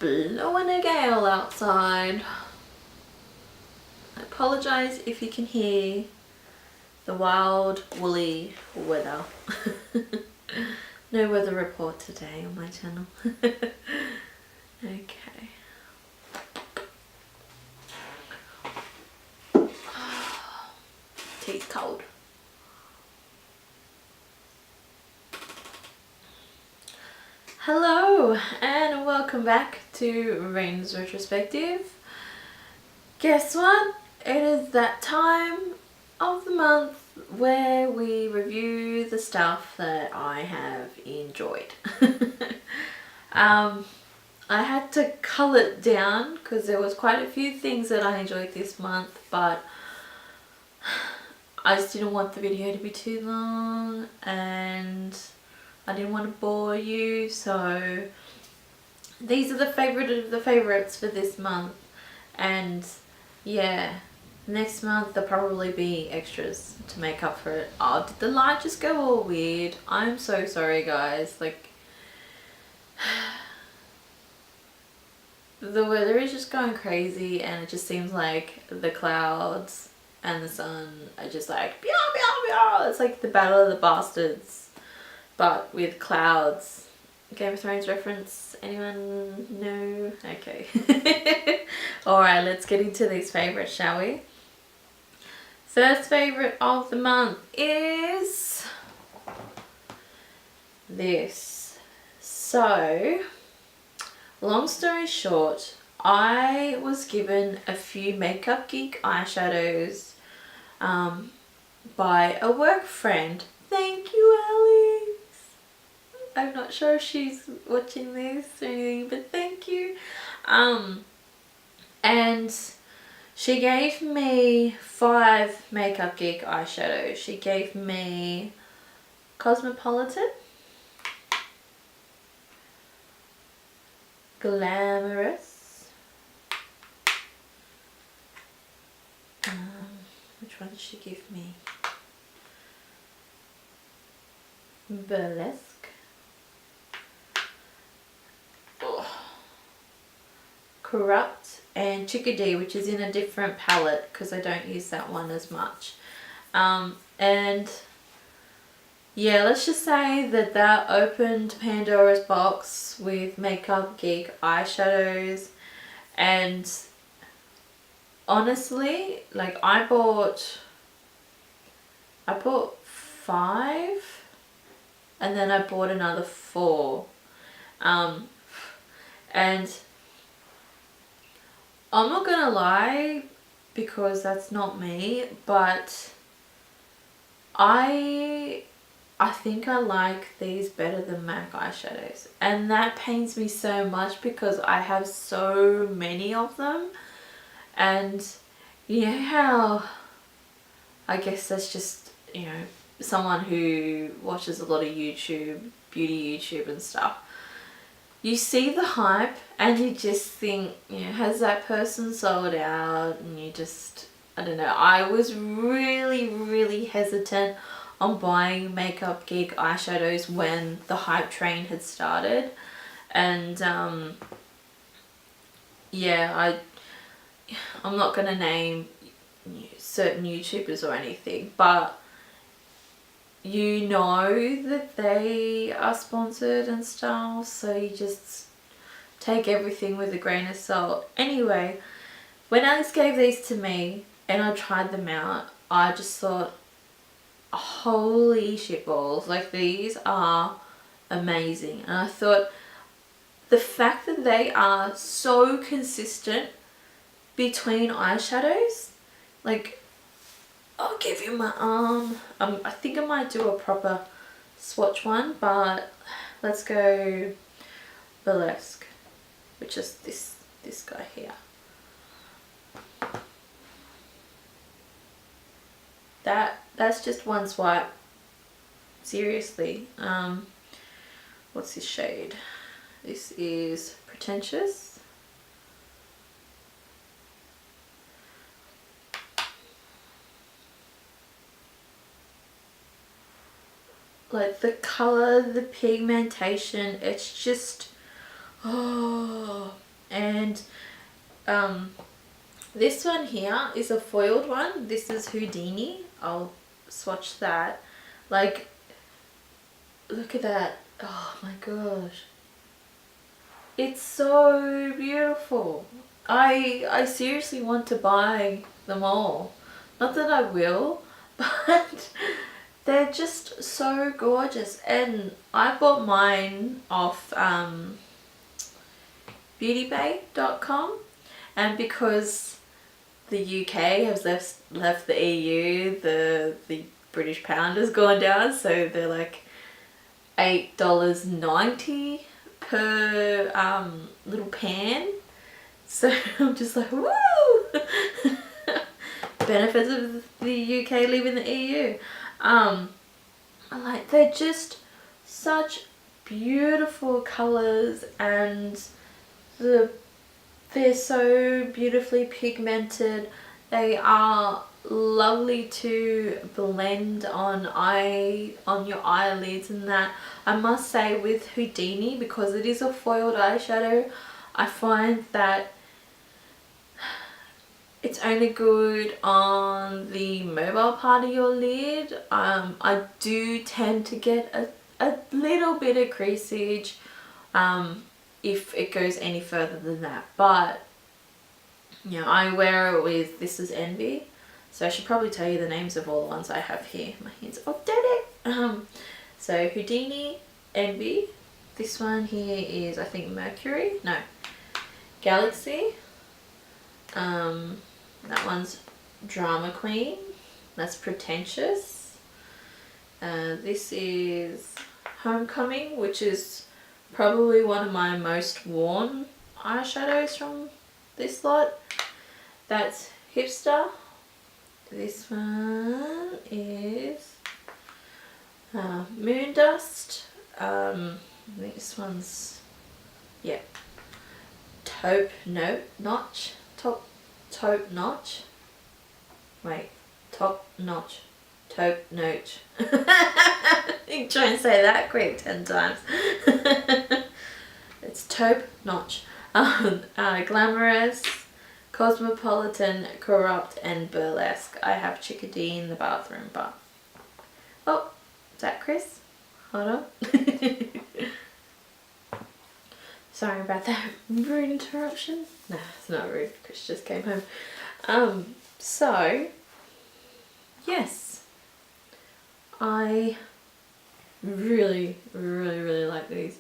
blowing a gale outside. I apologise if you can hear the wild woolly weather. No weather report today on my channel. Okay. Tea's cold. Hello and welcome back to Rain's Retrospective. Guess what? It is that time of the month where we review the stuff that I have enjoyed. I had to cull it down because there was quite a few things that I enjoyed this month, but I just didn't want the video to be too long and I didn't want to bore you, so these are the favourite of the favourites for this month. And yeah, next month there'll probably be extras to make up for it. Oh, did the light just go all weird? I'm so sorry guys, like the weather is just going crazy and it just seems like the clouds and the sun are just like pew, pew, pew. It's like the Battle of the Bastards but with clouds. Game of Thrones reference? Anyone? No? Okay. Alright, let's get into these favourites, shall we? First favourite of the month is this. So, long story short, I was given a few Makeup Geek eyeshadows by a work friend. Thank you, Alex. I'm not sure if she's watching this or anything, but thank you. And she gave me 5 Makeup Geek eyeshadows. She gave me Cosmopolitan, Glamourous, which one did she give me? Burlesque. Corrupt, and Chickadee, which is in a different palette because I don't use that one as much. And yeah, let's just say that that opened Pandora's box with Makeup Geek eyeshadows. And honestly, like I bought 5 and then I bought another 4. And I'm not gonna lie, because that's not me, but I think I like these better than MAC eyeshadows, and that pains me so much because I have so many of them. And you know how, I guess that's just, you know, someone who watches a lot of YouTube, beauty YouTube and stuff. You see the hype and you just think, you know, has that person sold out? And you just, I don't know. I was really hesitant on buying Makeup Geek eyeshadows when the hype train had started. And yeah, I'm not going to name certain YouTubers or anything, but you know that they are sponsored and stuff, so you just take everything with a grain of salt. Anyway, when Alex gave these to me and I tried them out, I just thought, holy shitballs, like these are amazing. And I thought the fact that they are so consistent between eyeshadows, like I'll give you my arm. I think I might do a proper swatch one, but let's go Burlesque, which is this guy here. That's just one swipe. Seriously. What's this shade? This is Pretentious. Like the color, the pigmentation, it's just, oh, And this one here is a foiled one. This is Houdini. I'll swatch that. Like, look at that. Oh my gosh. It's so beautiful. I seriously want to buy them all. Not that I will, but they're just so gorgeous. And I bought mine off beautybay.com, and because the UK has left the EU, the British pound has gone down, so they're like $8.90 per little pan. So I'm just like, woo! Benefits of the UK leaving the EU. Like, they're just such beautiful colours, and they're so beautifully pigmented. They are lovely to blend on your eyelids and that. I must say, with Houdini, because it is a foiled eyeshadow, I find that it's only good on the mobile part of your lid. I do tend to get a little bit of creasage if it goes any further than that, but you know, I wear it with, this is Envy, so I should probably tell you the names of all the ones I have here. My hands are dead. So Houdini, Envy, this one here is, I think, Mercury, no, Galaxy, that one's Drama Queen, that's Pretentious, this is Homecoming, which is probably one of my most worn eyeshadows from this lot. That's Hipster. This one is Moondust. This one's, yeah, Taupe Notch. Taupe Notch. Wait, Top Notch. Taupe Notch. You try and say that quick 10 times. It's Taupe Notch. Glamourous, Cosmopolitan, Corrupt, and Burlesque. I have Chickadee in the bathroom, but... Oh, is that Chris? Hold on. Sorry about that rude interruption. Nah, it's not rude. Chris just came home. So, yes. I really like these.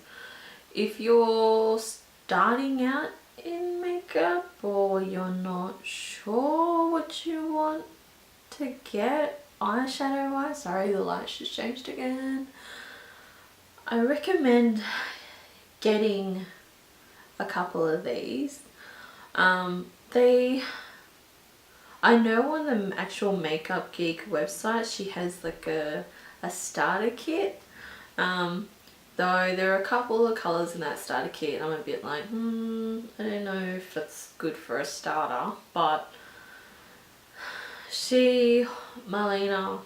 If you're starting out in makeup, or you're not sure what you want to get eyeshadow wise, sorry, the lights just changed again, I recommend getting a couple of these. I know on the actual Makeup Geek website she has like a starter kit, though there are a couple of colours in that starter kit. I'm a bit like, I don't know if it's good for a starter, but Marlena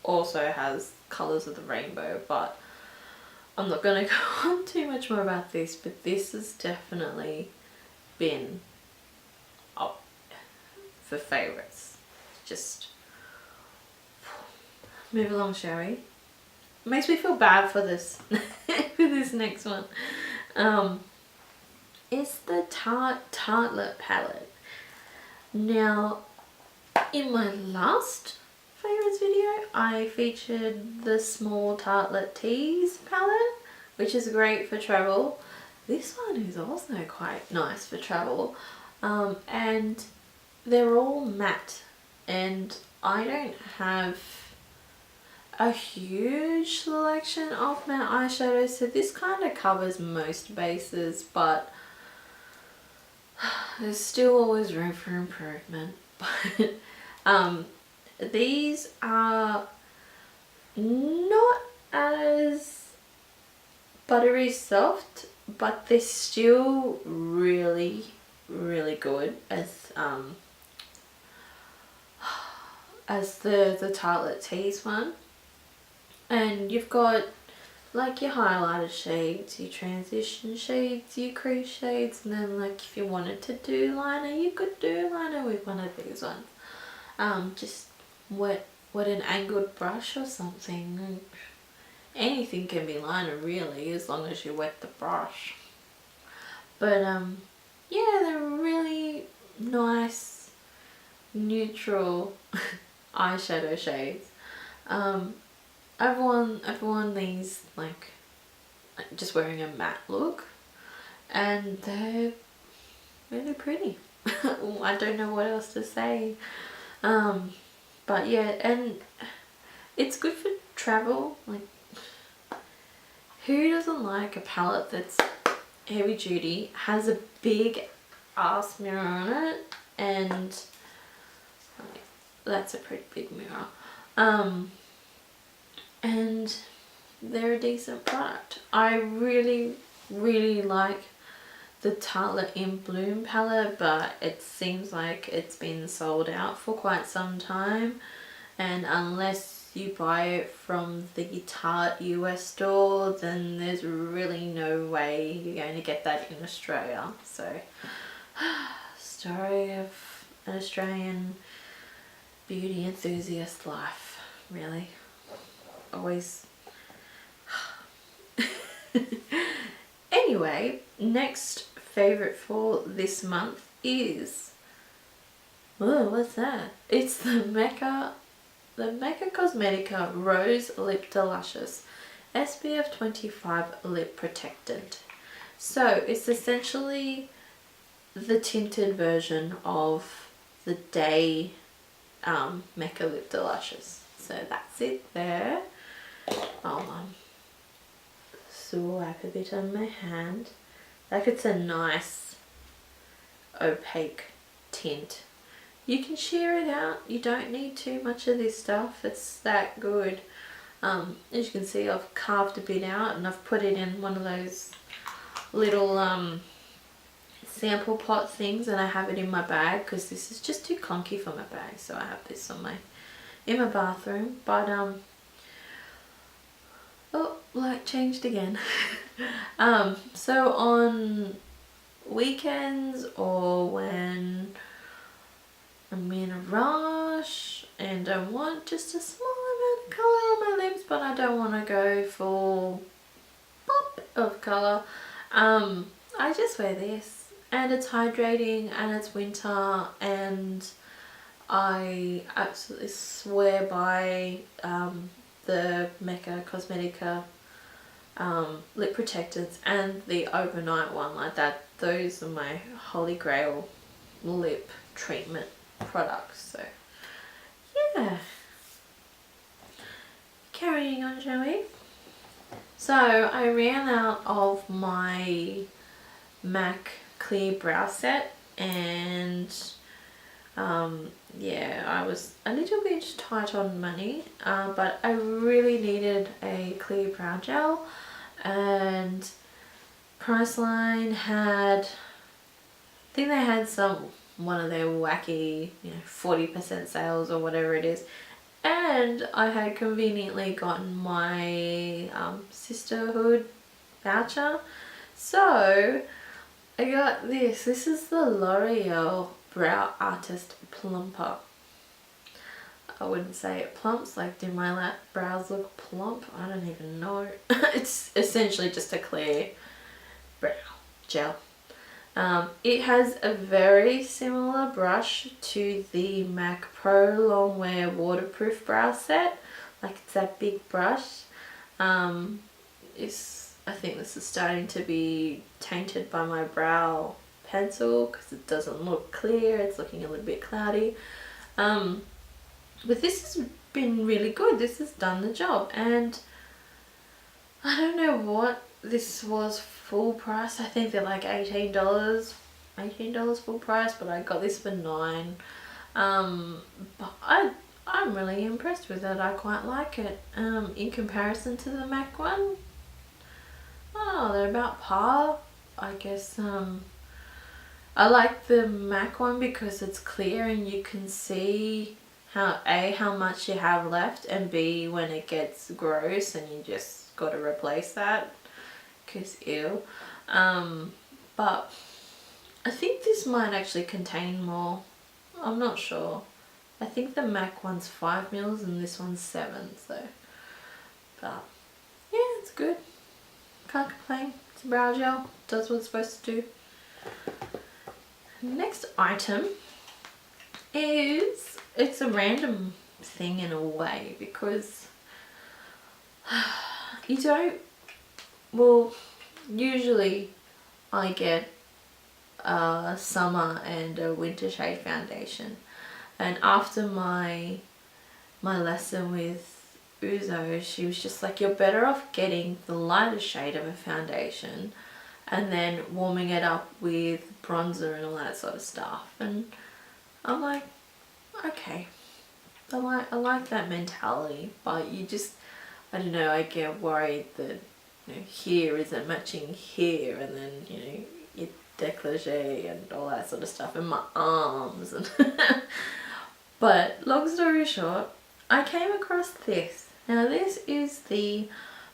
also has colours of the rainbow, but I'm not going to go on too much more about this, but this has definitely been up for favourites. Just move along, shall we? It makes me feel bad for this for this next one. It's the Tartlette palette. Now, in my last favourites video, I featured the small Tartlette Tease palette, which is great for travel. This one is also quite nice for travel, and they're all matte, and I don't have a huge selection of matte eyeshadows, so this kind of covers most bases, but there's still always room for improvement. But these are not as buttery soft, but they're still really good as the Tartlette Tease one. And you've got like your highlighter shades, your transition shades, your crease shades, and then like if you wanted to do liner, you could do liner with one of these ones. Just wet an angled brush or something. Anything can be liner really, as long as you wet the brush. But yeah, they're really nice neutral eyeshadow shades. I've worn these like just wearing a matte look, and they're really pretty. I don't know what else to say. But yeah, and it's good for travel. Like, who doesn't like a palette that's heavy duty, has a big ass mirror on it, and that's a pretty big mirror. And they're a decent product. I really like the Tartlette in Bloom palette, but it seems like it's been sold out for quite some time, and unless you buy it from the Tarte US store, then there's really no way you're going to get that in Australia. So story of an Australian beauty enthusiast life, really. Always. Anyway, next favorite for this month is, oh, what's that? It's the Mecca Cosmetica Rose Lip Deluscious SPF 25 Lip Protectant. So it's essentially the tinted version of the Day Mecca Lip Deluscious. So that's it there. Swipe a bit on my hand. Like, it's a nice opaque tint. You can sheer it out. You don't need too much of this stuff. It's that good. As you can see, I've carved a bit out and I've put it in one of those little sample pot things, and I have it in my bag because this is just too clunky for my bag. So I have this on in my bathroom. But oh, light changed again. So on weekends or when I'm in a rush and I want just a small amount of colour on my lips, but I don't want to go full pop of colour, I just wear this, and it's hydrating and it's winter, and I absolutely swear by the Mecca Cosmetica lip protectants and the overnight one. Like that, those are my holy grail lip treatment products. So yeah, carrying on, shall we? So I ran out of my MAC clear brow set, and yeah, I was a little bit tight on money, but I really needed a clear brow gel, and Priceline had, I think they had one of their wacky, 40% sales or whatever it is, and I had conveniently gotten my sisterhood voucher, so I got this. This is the Loreal Brow Artist Plumper. I wouldn't say it plumps. Like, do my brows look plump? I don't even know. It's essentially just a clear brow gel. It has a very similar brush to the MAC Pro Longwear Waterproof Brow Set. Like, it's that big brush. I think this is starting to be tainted by my brow pencil because it doesn't look clear. It's looking a little bit cloudy. But this has been really good. This has done the job, and I don't know what this was full price. I think they're like $18 full price, but I got this for $9. But I'm really impressed with it. I quite like it. In comparison to the MAC one, oh, they're about par, I guess. I like the MAC one because it's clear and you can see how much you have left, and B, when it gets gross and you just got to replace that because ew. But I think this might actually contain more. I'm not sure. I think the MAC one's 5 mils and this one's 7, so. But yeah, it's good. Can't complain. It's a brow gel. Does what it's supposed to do. Next item is, it's a random thing in a way because you don't, well, usually I get a summer and a winter shade foundation, and after my lesson with Uzo, she was just like, you're better off getting the lighter shade of a foundation and then warming it up with bronzer and all that sort of stuff. And I'm like, okay, I like that mentality, but you just, I don't know, I get worried that, you know, here isn't matching here, and then, you know, your décolleté and all that sort of stuff, and my arms and but long story short, I came across this. Now this is the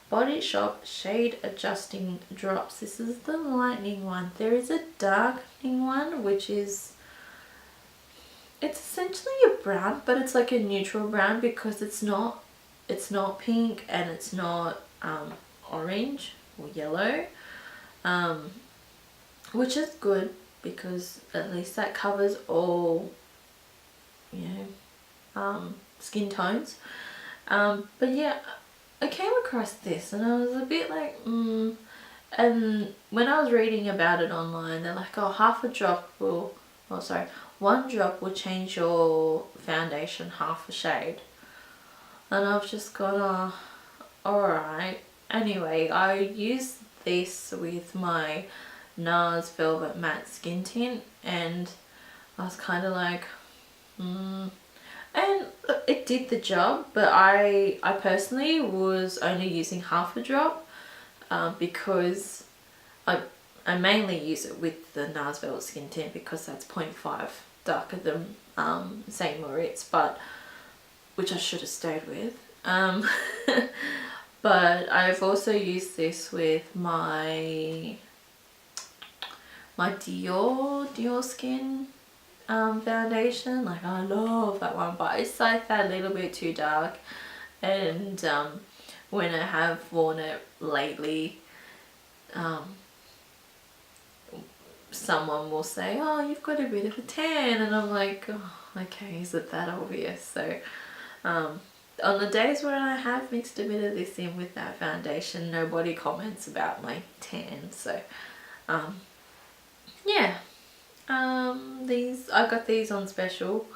Body Shop Shade Adjusting Drops. This is the lightening one. There is a darkening one, which is, it's essentially a brown, but it's like a neutral brown because it's not pink and it's not orange or yellow, which is good because at least that covers all, you know, skin tones. But yeah, I came across this and I was a bit like, and when I was reading about it online, they're like, oh, one drop will change your foundation half a shade. And I've just gone, oh, alright. Anyway, I used this with my NARS Velvet Matte Skin Tint, and I was kind of like, and it did the job, but I personally was only using half a drop because I mainly use it with the NARS Velvet Skin Tint because that's 0.5 darker than St. Moritz, but which I should have stayed with. But I've also used this with my Dior Skin foundation. Like, I love that one, but it's like that little bit too dark, and when I have worn it lately, someone will say, oh, you've got a bit of a tan, and I'm like, oh, okay, is it that obvious? So on the days when I have mixed a bit of this in with that foundation, nobody comments about my tan. So yeah, these, I got these on special.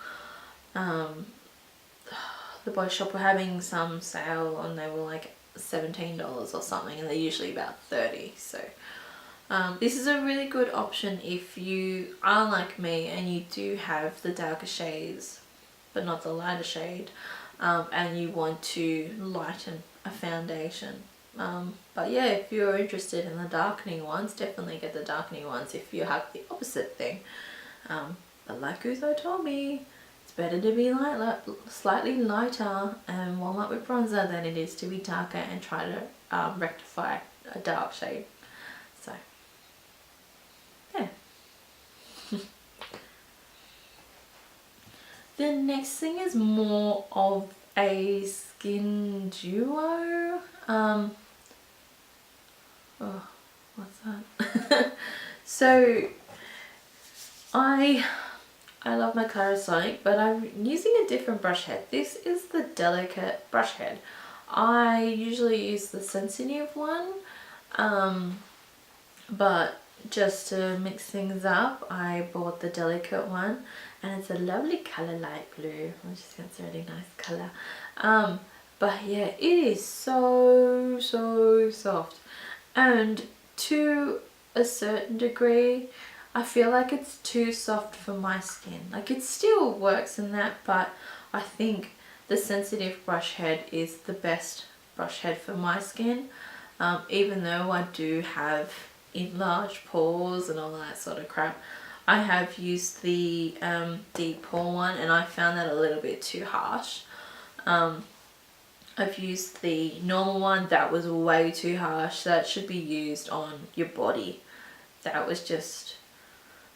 The Body Shop were having some sale and they were like $17 or something, and they're usually about 30. So this is a really good option if you are like me and you do have the darker shades but not the lighter shade, and you want to lighten a foundation. But yeah, if you're interested in the darkening ones, definitely get the darkening ones if you have the opposite thing. But like Uzo told me, it's better to be slightly lighter and warm up with bronzer than it is to be darker and try to rectify a dark shade. So yeah. The next thing is more of a skin duo. Oh, what's that? So I love my Clarisonic, but I'm using a different brush head. This is the delicate brush head. I usually use the sensitive one, but just to mix things up, I bought the delicate one, and it's a lovely color, light blue. I just think it's a really nice color. But yeah, it is so soft, and to a certain degree I feel like it's too soft for my skin. Like, it still works in that, but I think the sensitive brush head is the best brush head for my skin, even though I do have enlarged pores and all that sort of crap. I have used the deep pore one and I found that a little bit too harsh. I've used the normal one. That was way too harsh. That should be used on your body. That was just,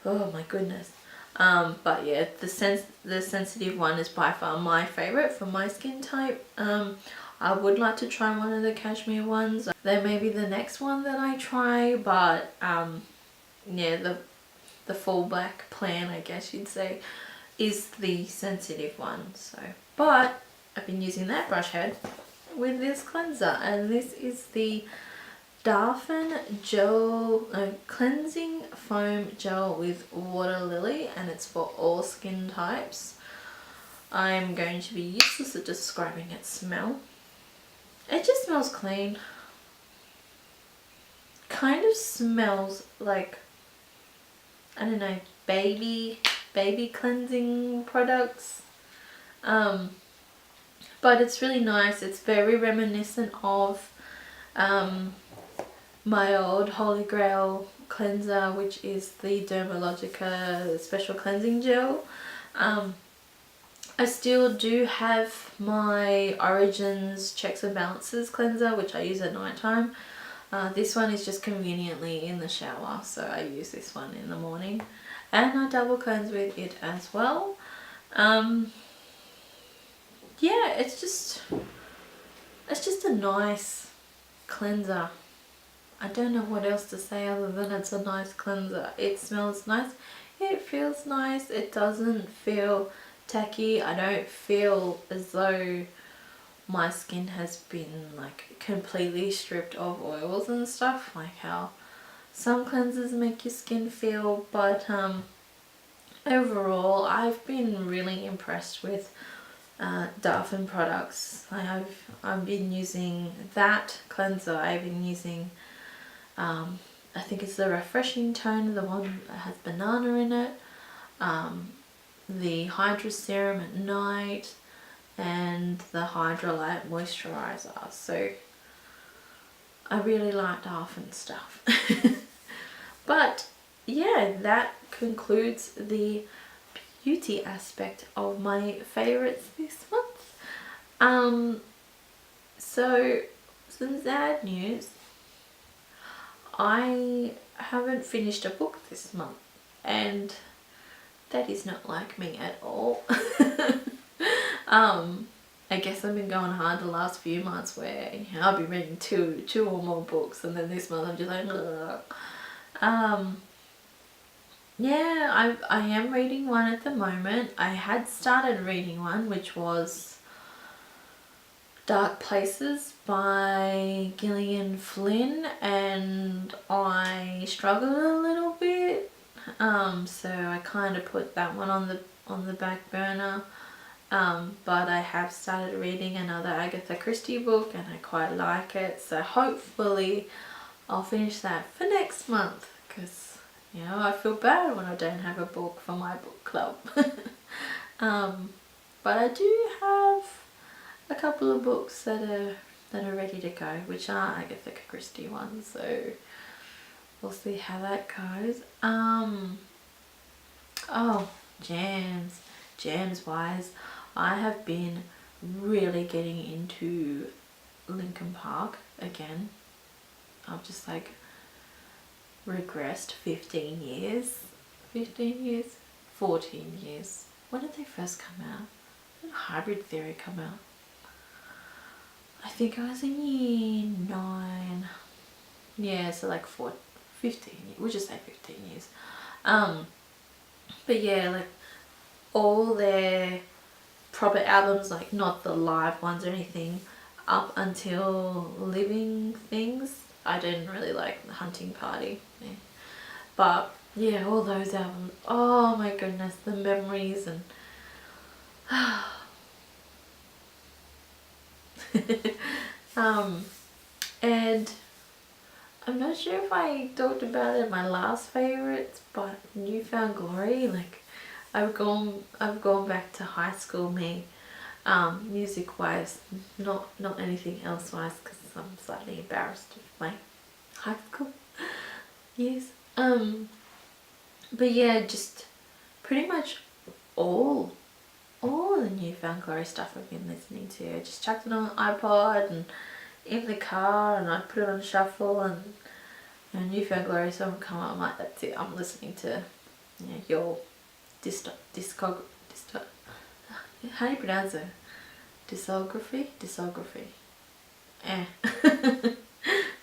oh my goodness. But yeah, the sensitive one is by far my favorite for my skin type. I would like to try one of the cashmere ones. That may be the next one that I try, but yeah, the fallback plan, I guess you'd say, is the sensitive one. So, but I've been using that brush head with this cleanser, and this is the Darphin gel cleansing foam gel with water lily, and it's for all skin types. I'm going to be useless at describing its smell. It just smells clean. Kind of smells like, I don't know, baby cleansing products. But it's really nice. It's very reminiscent of my old Holy Grail cleanser, which is the Dermalogica Special Cleansing Gel. I still do have my Origins Checks and Balances cleanser, which I use at night time. This one is just conveniently in the shower, so I use this one in the morning, and I double cleanse with it as well. Yeah, it's just a nice cleanser. I don't know what else to say other than it's a nice cleanser. It smells nice, it feels nice, it doesn't feel tacky. I don't feel as though my skin has been like completely stripped of oils and stuff, like how some cleansers make your skin feel. But overall I've been really impressed with Darphin products. I've been using that cleanser. I've been using I think it's the refreshing tone, the one that has banana in it, the Hydra Serum at night, and the Hydralight Moisturizer. So I really like Darphin stuff. But yeah, that concludes the beauty aspect of my favorites this month. So some sad news. I haven't finished a book this month, and that is not like me at all. I guess I've been going hard the last few months where, you know, I'll be reading two or more books, and then this month I'm just like, ugh. Yeah, I am reading one at the moment. I had started reading one, which was Dark Places by Gillian Flynn, and I struggled a little bit. So I kind of put that one on the back burner. But I have started reading another Agatha Christie book, and I quite like it. So hopefully I'll finish that for next month, because, you know, I feel bad when I don't have a book for my book club. But I do have a couple of books that are ready to go, which are Agatha Christie ones, so we'll see how that goes. Oh, jams wise, I have been really getting into Linkin Park again. I've just like regressed 14 years. When did they first come out? When did Hybrid Theory come out? I think I was in year 9. Yeah, so like 15 years. We'll just say 15 years. But yeah, like all their proper albums, like not the live ones or anything, up until Living Things. I didn't really like the Hunting Party. Yeah. But yeah, all those albums. Oh my goodness, the memories and and I'm not sure if I talked about it in my last favorites, but Newfound Glory, like I've gone back to high school me, music wise, not anything else wise, because I'm slightly embarrassed of my high school years. But yeah, just pretty much all all the newfound glory stuff I've been listening to. I just chucked it on the iPod and in the car, and I put it on shuffle, and newfound glory song come up. I'm like, that's it. I'm listening to your how do you pronounce it? Discography.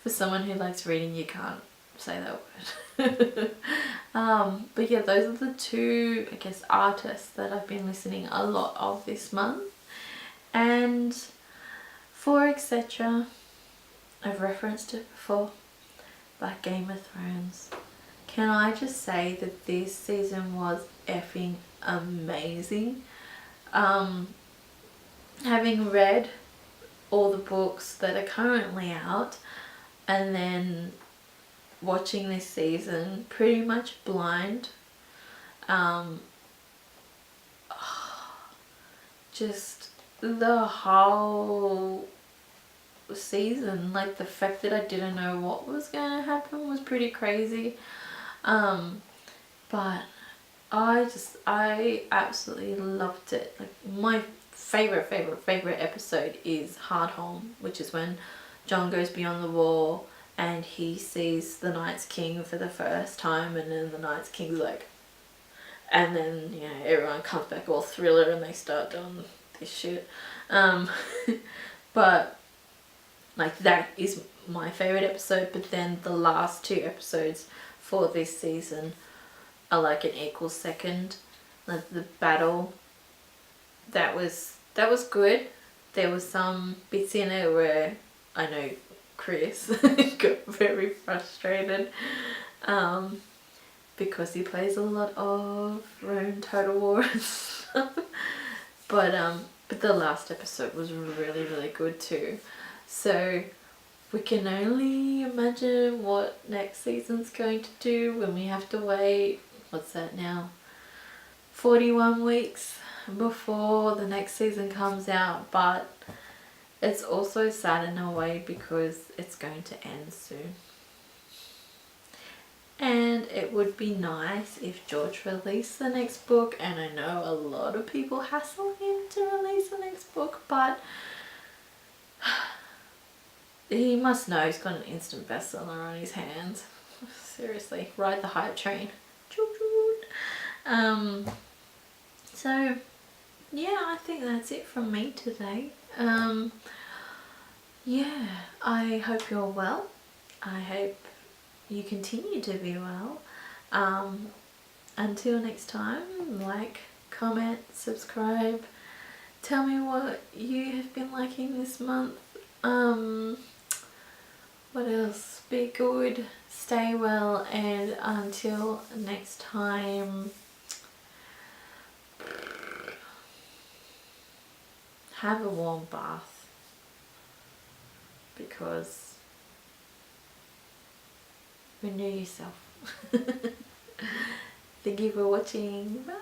For someone who likes reading, you can't say that word. But yeah, those are the two, I guess, artists that I've been listening a lot of this month. And for etc., I've referenced it before, like Game of Thrones. Can I just say that this season was effing amazing. Having read all the books that are currently out and then watching this season pretty much blind, just the whole season, like the fact that I didn't know what was going to happen was pretty crazy. But I absolutely loved it. Like, my favorite episode is Hard Home, which is when John goes beyond the wall and he sees the Night's King for the first time, and then the Night's King's like, and then everyone comes back all thriller and they start doing this shit. But like, that is my favorite episode. But then the last two episodes for this season are like an equal second. Like the battle, that was good. There was some bits in it where I know Chris got very frustrated because he plays a lot of Rome Total War and stuff. But the last episode was really good too. So we can only imagine what next season's going to do when we have to wait, what's that now, 41 weeks before the next season comes out. But it's also sad in a way because it's going to end soon. And it would be nice if George released the next book, and I know a lot of people hassle him to release the next book, but he must know he's got an instant bestseller on his hands. Seriously, ride the hype train. So yeah, I think that's it from me today. Yeah, I hope you're well. I hope you continue to be well. Until next time, like, comment, subscribe, tell me what you have been liking this month. What else? Be good, stay well, and until next time, have a warm bath, because renew yourself. Thank you for watching. Bye.